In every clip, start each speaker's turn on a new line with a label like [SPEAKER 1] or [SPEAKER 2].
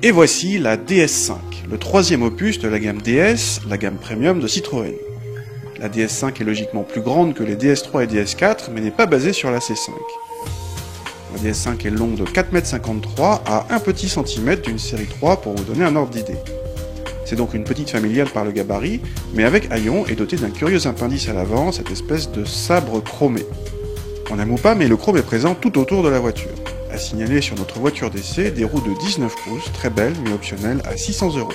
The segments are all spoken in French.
[SPEAKER 1] Et voici la DS5, le troisième opus de la gamme DS, la gamme premium de Citroën. La DS5 est logiquement plus grande que les DS3 et DS4, mais n'est pas basée sur la C5. La DS5 est longue de 4,53 m à un petit centimètre d'une série 3 pour vous donner un ordre d'idée. C'est donc une petite familiale par le gabarit, mais avec haillons et dotée d'un curieux appendice à l'avant, cette espèce de sabre chromé. On aime ou pas, mais le chrome est présent tout autour de la voiture. À signaler sur notre voiture d'essai des roues de 19 pouces, très belles mais optionnelles à 600 €.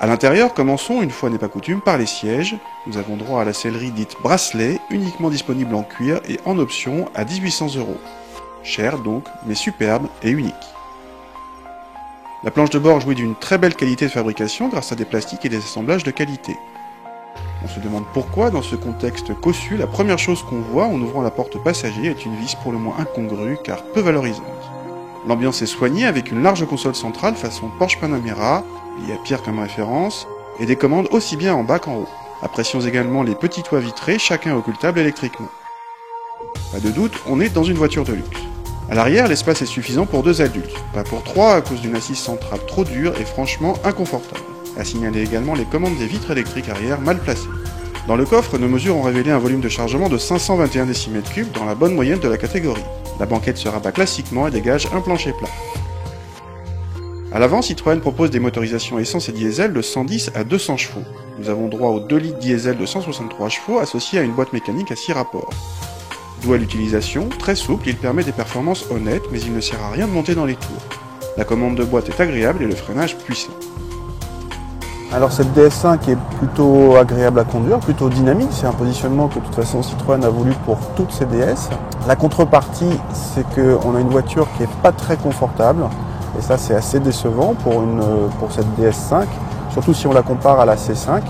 [SPEAKER 1] A l'intérieur, commençons, une fois n'est pas coutume, par les sièges. Nous avons droit à la sellerie dite bracelet, uniquement disponible en cuir et en option à 1800 €. Cher donc, mais superbe et unique. La planche de bord jouit d'une très belle qualité de fabrication grâce à des plastiques et des assemblages de qualité. On se demande pourquoi, dans ce contexte cossu, la première chose qu'on voit en ouvrant la porte passager est une vis pour le moins incongrue car peu valorisante. L'ambiance est soignée avec une large console centrale façon Porsche Panamera, liée à Pierre comme référence, et des commandes aussi bien en bas qu'en haut. Apprécions également les petits toits vitrés, chacun occultable électriquement. Pas de doute, on est dans une voiture de luxe. À l'arrière, l'espace est suffisant pour 2 adultes, pas pour 3 à cause d'une assise centrale trop dure et franchement inconfortable. À signaler également les commandes des vitres électriques arrière mal placées. Dans le coffre, nos mesures ont révélé un volume de chargement de 521 décimètres3 dans la bonne moyenne de la catégorie. La banquette se rabat classiquement et dégage un plancher plat. À l'avant, Citroën propose des motorisations essence et diesel de 110 à 200 chevaux. Nous avons droit au 2 litres diesel de 163 chevaux associé à une boîte mécanique à 6 rapports. Doux à l'utilisation, très souple, il permet des performances honnêtes, mais il ne sert à rien de monter dans les tours. La commande de boîte est agréable et le freinage puissant.
[SPEAKER 2] Alors cette DS5 est plutôt agréable à conduire, plutôt dynamique, c'est un positionnement que de toute façon Citroën a voulu pour toutes ses DS. La contrepartie, c'est qu'on a une voiture qui n'est pas très confortable, et ça c'est assez décevant pour cette DS5, surtout si on la compare à la C5,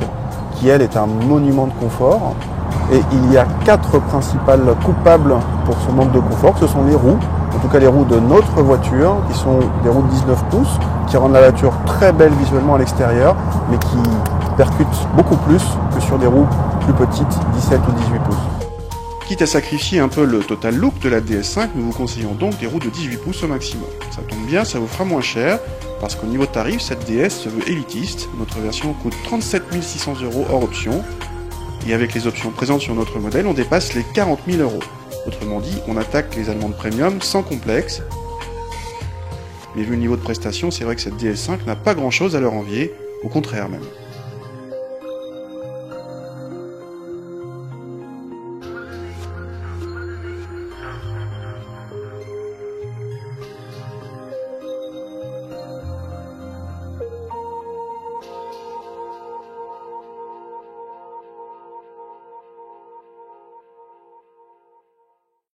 [SPEAKER 2] qui elle est un monument de confort. Et il y a 4 principales coupables pour ce manque de confort, ce sont les roues, en tout cas les roues de notre voiture, qui sont des roues de 19 pouces, qui rendent la voiture très belle visuellement à l'extérieur, mais qui percutent beaucoup plus que sur des roues plus petites, 17 ou 18 pouces.
[SPEAKER 1] Quitte à sacrifier un peu le total look de la DS5, nous vous conseillons donc des roues de 18 pouces au maximum. Ça tombe bien, ça vous fera moins cher, parce qu'au niveau tarif, cette DS se veut élitiste. Notre version coûte 37 600 € hors option, et avec les options présentes sur notre modèle, on dépasse les 40 000 €. Autrement dit, on attaque les allemandes premium sans complexe. Mais vu le niveau de prestation, c'est vrai que cette DS5 n'a pas grand chose à leur envier, au contraire même.